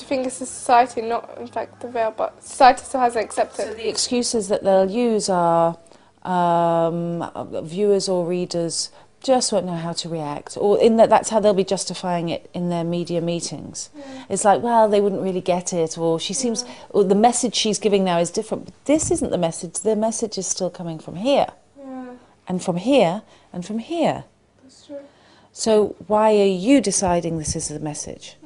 do you think it's the society, not in fact the veil, but society still hasn't accepted? So the excuses that they'll use are viewers or readers just won't know how to react, or in that's how they'll be justifying it in their media meetings. Yeah. It's like, well, they wouldn't really get it, or she seems, or the message she's giving now is different. But this isn't the message. The message is still coming from here, and from here, and from here. That's true. So why are you deciding this is the message?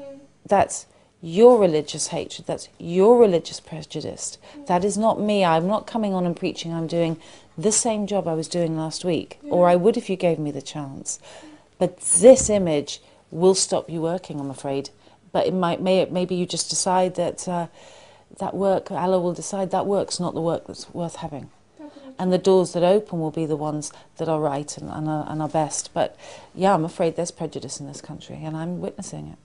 That's your religious hatred. That's your religious prejudice. That is not me. I'm not coming on and preaching. I'm doing the same job I was doing last week, or I would if you gave me the chance. But this image will stop you working, I'm afraid. But it maybe you just decide that that work, Allah will decide that work's not the work that's worth having. And the doors that open will be the ones that are right and are best. But yeah, I'm afraid there's prejudice in this country, and I'm witnessing it.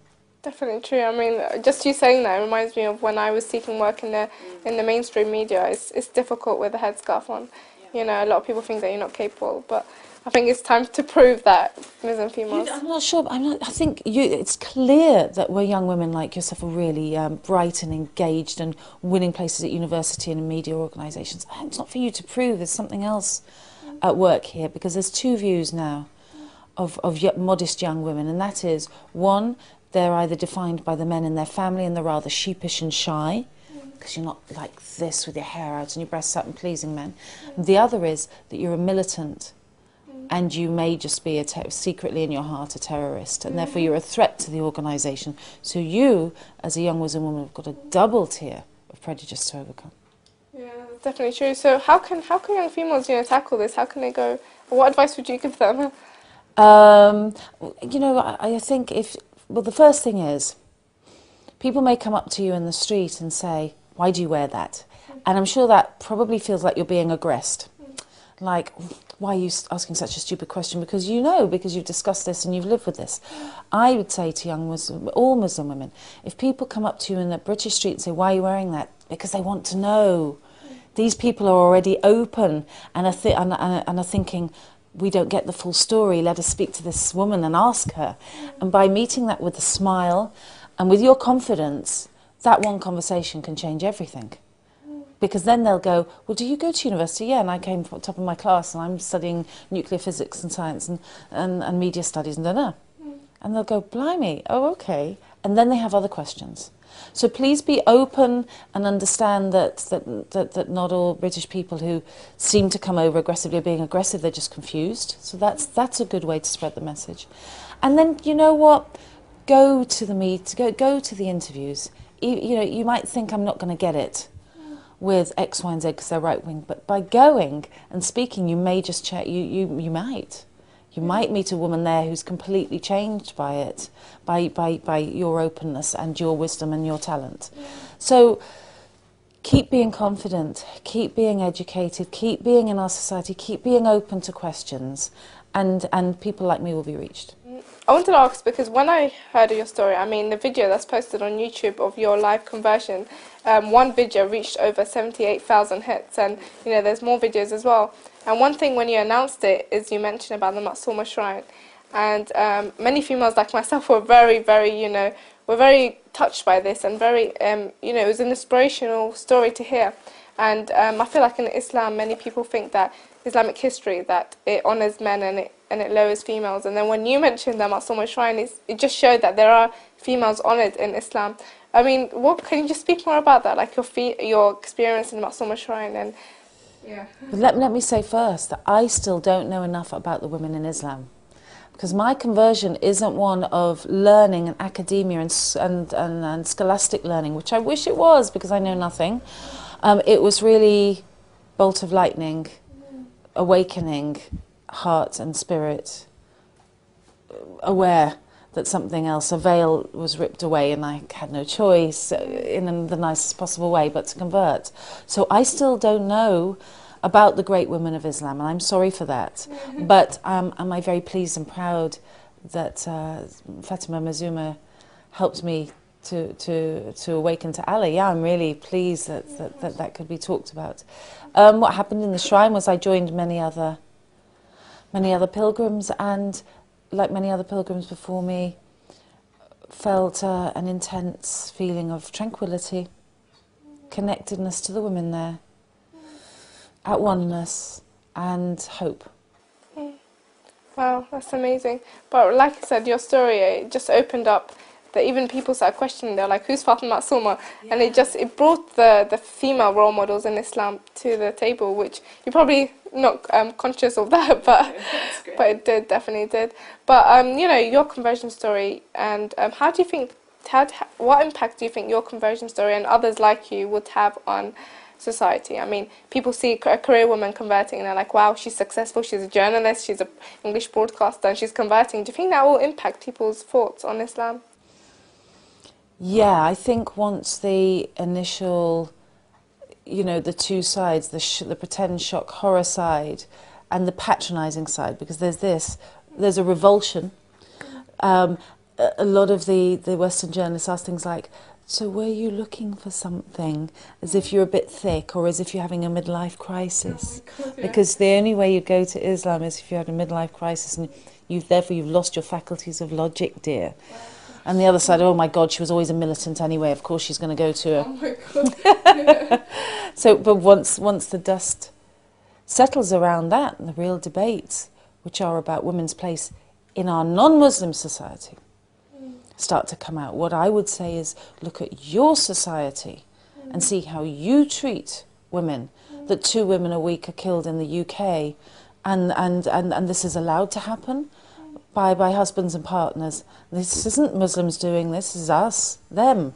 Definitely true. I mean, just you saying that reminds me of when I was seeking work in the mainstream media. It's difficult with a headscarf on. You know, a lot of people think that you're not capable, but I think it's time to prove that Muslim females. I'm not sure. I think it's clear that we're young women like yourself are really bright and engaged and winning places at university and in media organisations. It's not for you to prove. There's something else at work here, because there's two views now of modest young women, and that is, one, they're either defined by the men in their family and they're rather sheepish and shy, because you're not like this with your hair out and your breasts out and pleasing men. And the other is that you're a militant, and you may just be secretly in your heart a terrorist, and therefore you're a threat to the organisation. So you, as a young Muslim woman, have got a double tier of prejudice to overcome. Yeah, that's definitely true. So how can young females, tackle this? How can they go? What advice would you give them? I think the first thing is, people may come up to you in the street and say, why do you wear that? And I'm sure that probably feels like you're being aggressed. Like, why are you asking such a stupid question? Because you've discussed this and you've lived with this. I would say to all Muslim women, if people come up to you in the British street and say, why are you wearing that? Because they want to know. These people are already open and are thinking, we don't get the full story, let us speak to this woman and ask her. And by meeting that with a smile and with your confidence, that one conversation can change everything. Because then they'll go, well, do you go to university? Yeah, and I came from the top of my class and I'm studying nuclear physics and science and media studies and da. And they'll go, blimey, oh, okay. And then they have other questions. So please be open and understand that not all British people who seem to come over aggressively are being aggressive, they're just confused. So that's a good way to spread the message. And then, you know what? Go to the go to the interviews. You might think I'm not going to get it with X, Y, and Z because they're right wing, but by going and speaking, you may just check. You might meet a woman there who's completely changed by it, by your openness and your wisdom and your talent. So keep being confident, keep being educated, keep being in our society, keep being open to questions, and people like me will be reached. I wanted to ask, because when I heard of your story, I mean, the video that's posted on YouTube of your live conversion, one video reached over 78,000 hits, and, there's more videos as well. And one thing when you announced it is you mentioned about the al-Masumeh shrine. And many females like myself were very, very, were very touched by this, and very, it was an inspirational story to hear. And I feel like in Islam, many people think that Islamic history, that it honours men and it lowers females. And then when you mentioned the al-Masumeh shrine, it just showed that there are females honoured in Islam. I mean, can you just speak more about that, like your experience in the al-Masumeh shrine? And yeah. Let me say first that I still don't know enough about the women in Islam, because my conversion isn't one of learning and academia and scholastic learning, which I wish it was, because I know nothing. It was really bolt of lightning, awakening heart and spirit, aware that something else, a veil was ripped away, and I had no choice in the nicest possible way but to convert. So I still don't know about the great women of Islam, and I'm sorry for that. But am I very pleased and proud that Fatima al-Masumeh helped me to awaken to Allah. Yeah, I'm really pleased that could be talked about. What happened in the shrine was I joined many other pilgrims, and like many other pilgrims before me, felt an intense feeling of tranquility, connectedness to the women there, at oneness and hope. Wow, that's amazing. But like I said, your story, it just opened up that even people started questioning. They're like, who's Fatima al-Masumeh? Yeah. And it brought the female role models in Islam to the table, which you're probably not conscious of that, but it definitely did. But you know, your conversion story, and how do you think, what impact do you think your conversion story and others like you would have on society? I mean, people see a career woman converting and they're like, wow, she's successful, she's a journalist, she's an English broadcaster, and she's converting. Do you think that will impact people's thoughts on Islam? Yeah, I think once the initial, you know, the two sides, the pretend shock horror side and the patronising side, because there's a revulsion. A lot of the Western journalists ask things like, so were you looking for something, as if you're a bit thick or as if you're having a midlife crisis? Oh my God, yeah. Because the only way you go to Islam is if you had a midlife crisis and you've lost your faculties of logic, dear. Wow. And the other side, oh my God, she was always a militant anyway, of course she's going to go to her. Oh my God. Yeah. So, but once the dust settles around that, and the real debates, which are about women's place in our non-Muslim society, start to come out. What I would say is, look at your society and see how you treat women. That 2 women a week are killed in the UK, and this is allowed to happen by husbands and partners. This isn't Muslims doing this, is us, them.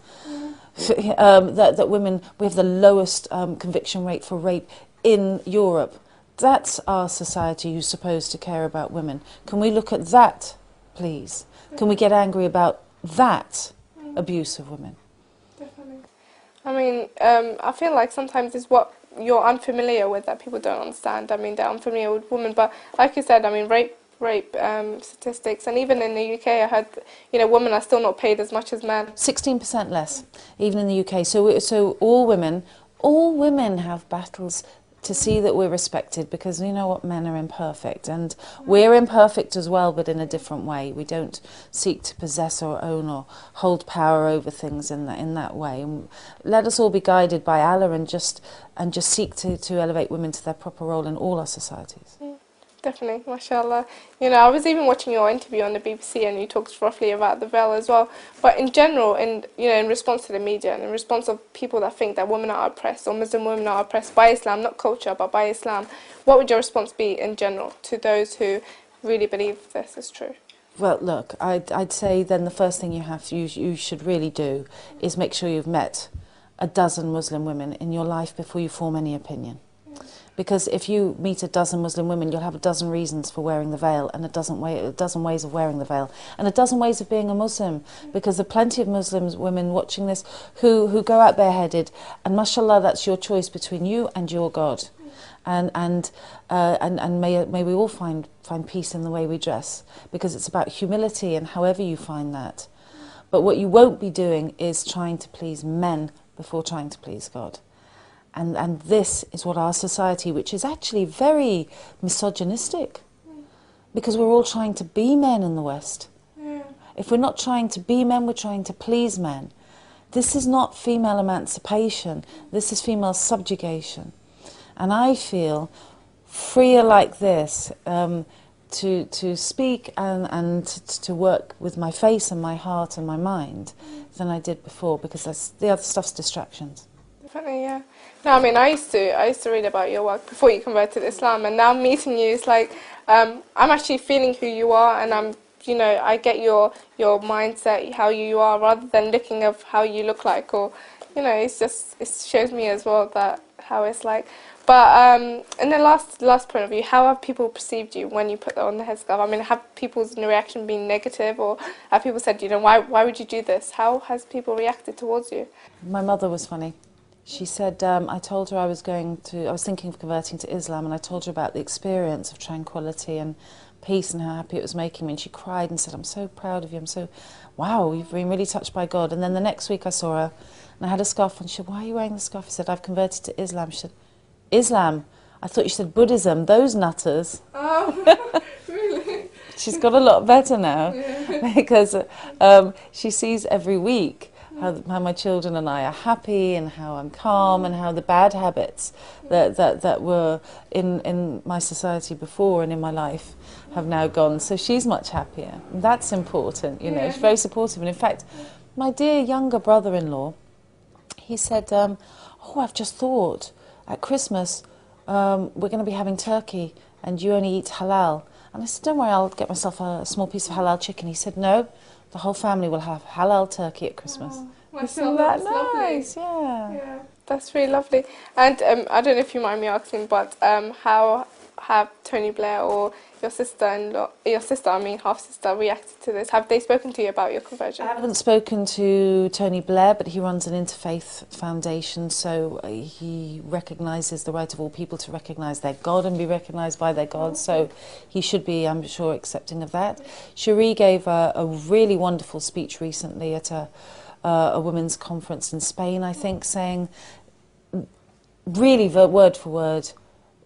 That women, we have the lowest conviction rate for rape in Europe. That's our society who's supposed to care about women. Can we look at that, please? Can we get angry about that abuse of women? Definitely. I mean, I feel like sometimes it's what you're unfamiliar with that people don't understand. I mean, they're unfamiliar with women, but like you said, I mean, rape statistics, and even in the UK I heard, you know, women are still not paid as much as men. 16% less, even in the UK. So all women have battles to see that we're respected, because you know what, men are imperfect, and we're imperfect as well, but in a different way. We don't seek to possess or own or hold power over things in that way. And let us all be guided by Allah and just seek to elevate women to their proper role in all our societies. Definitely, mashallah. You know, I was even watching your interview on the BBC, and you talked roughly about the veil as well. But in general, in response to the media and in response of people that think that women are oppressed, or Muslim women are oppressed by Islam, not culture, but by Islam, what would your response be in general to those who really believe this is true? Well, look, I'd say then the first thing you should really do is make sure you've met a dozen Muslim women in your life before you form any opinion. Because if you meet a dozen Muslim women, you'll have a dozen reasons for wearing the veil, and a dozen ways of wearing the veil, and a dozen ways of being a Muslim. Because there are plenty of Muslim women watching this who go out bareheaded, and mashallah, that's your choice between you and your God. And may we all find peace in the way we dress, because it's about humility, and however you find that. But what you won't be doing is trying to please men before trying to please God. And this is what our society, which is actually very misogynistic, because we're all trying to be men in the West. Yeah. If we're not trying to be men, we're trying to please men. This is not female emancipation, this is female subjugation. And I feel freer like this to speak and to work with my face and my heart and my mind than I did before, because the other stuff's distractions. Definitely, yeah. No, I mean, I used to read about your work before you converted to Islam, and now meeting you, it's like I'm actually feeling who you are, and I get your mindset, how you are, rather than looking of how you look like, or it shows me as well that how it's like. But in the last point of view, how have people perceived you when you put that on the headscarf? I mean, have people's reaction been negative, or have people said, why would you do this? How has people reacted towards you? My mother was funny. She said, I told her I was thinking of converting to Islam, and I told her about the experience of tranquility and peace and how happy it was making me, and she cried and said, I'm so proud of you, wow, you've been really touched by God. And then the next week I saw her, and I had a scarf, and she said, why are you wearing the scarf? I said, I've converted to Islam. She said, Islam? I thought you said Buddhism, those nutters. Oh, really? she's got a lot better now because she sees every week how my children and I are happy and how I'm calm and how the bad habits that were in my society before and in my life have now gone. So she's much happier. And that's important, you know. She's very supportive. And in fact, my dear younger brother-in-law, he said, oh, I've just thought at Christmas we're going to be having turkey and you only eat halal. And I said, don't worry, I'll get myself a small piece of halal chicken. He said, no, the whole family will have halal turkey at Christmas. Isn't that nice? Lovely. Yeah. That's really lovely. And I don't know if you mind me asking, but how have Tony Blair or your sister-in-law, half-sister, reacted to this? Have they spoken to you about your conversion? I haven't spoken to Tony Blair, but he runs an interfaith foundation, so he recognises the right of all people to recognise their God and be recognised by their God, so he should be, I'm sure, accepting of that. Cherie gave a really wonderful speech recently at a women's conference in Spain, I think, saying really word for word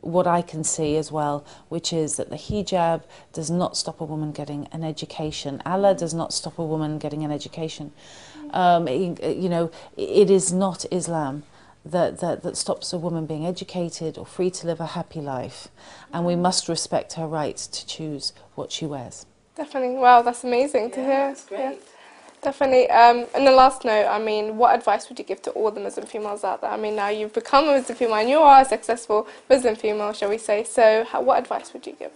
what I can see as well, which is that the hijab does not stop a woman getting an education. Allah does not stop a woman getting an education. You know, it is not Islam that stops a woman being educated or free to live a happy life, and we must respect her right to choose what she wears. Definitely. Wow, that's amazing to hear. That's great. Yeah. Definitely. And the last note, I mean, what advice would you give to all the Muslim females out there? I mean, now you've become a Muslim female and you are a successful Muslim female, shall we say. So what advice would you give?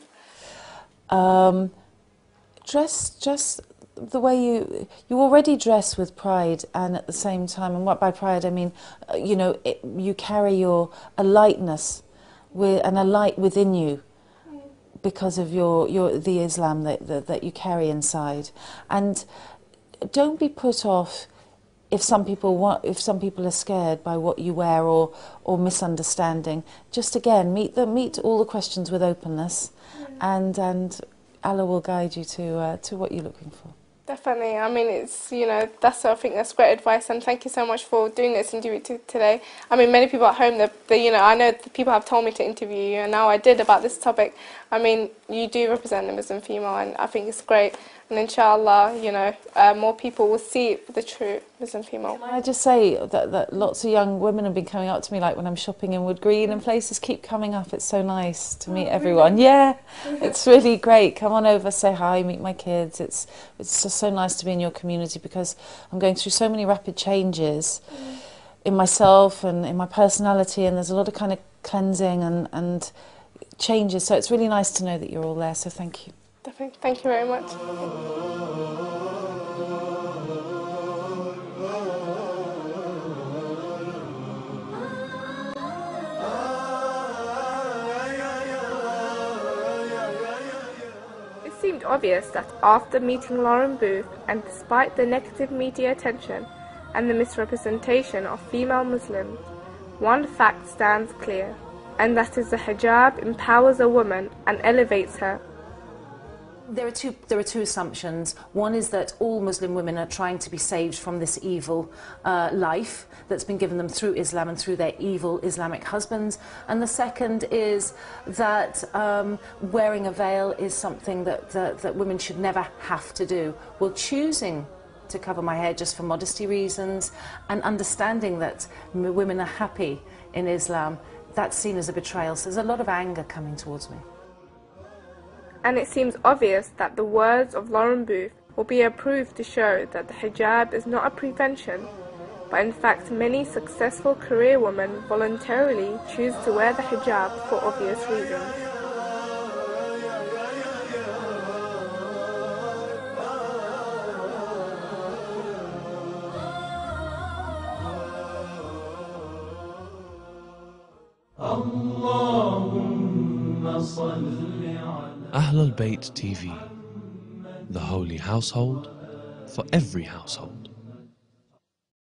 Dress the way you already dress with pride, and at the same time, and what by pride I mean, you know, you carry a lightness and a light within you because of the Islam that you carry inside. And don't be put off if some people are scared by what you wear or misunderstanding. Just again, meet all the questions with openness, and Allah will guide you to what you're looking for. Definitely. I mean, it's, you know, I think that's great advice, and thank you so much for doing this interview today. I mean, many people at home, you know, I know the people have told me to interview you, and now I did about this topic. I mean, you do represent the Muslim female, and I think it's great. And inshallah, you know, more people will see the true Muslim female. Can I just say that lots of young women have been coming up to me, like when I'm shopping in Wood Green, and places keep coming up. It's so nice to meet everyone. Really? Yeah, it's really great. Come on over, say hi, meet my kids. It's just so nice to be in your community, because I'm going through so many rapid changes in myself and in my personality, and there's a lot of kind of cleansing and changes. So it's really nice to know that you're all there. So thank you. Definitely. Thank you very much. It seemed obvious that after meeting Lauren Booth, and despite the negative media attention and the misrepresentation of female Muslims, one fact stands clear, and that is the hijab empowers a woman and elevates her. There are two assumptions. One is that all Muslim women are trying to be saved from this evil life that's been given them through Islam and through their evil Islamic husbands. And the second is that wearing a veil is something that women should never have to do. Well, choosing to cover my hair just for modesty reasons and understanding that women are happy in Islam, that's seen as a betrayal. So there's a lot of anger coming towards me. And it seems obvious that the words of Lauren Booth will be a proof to show that the hijab is not a prevention, but in fact many successful career women voluntarily choose to wear the hijab for obvious reasons. Ahlul Bayt TV, the holy household for every household.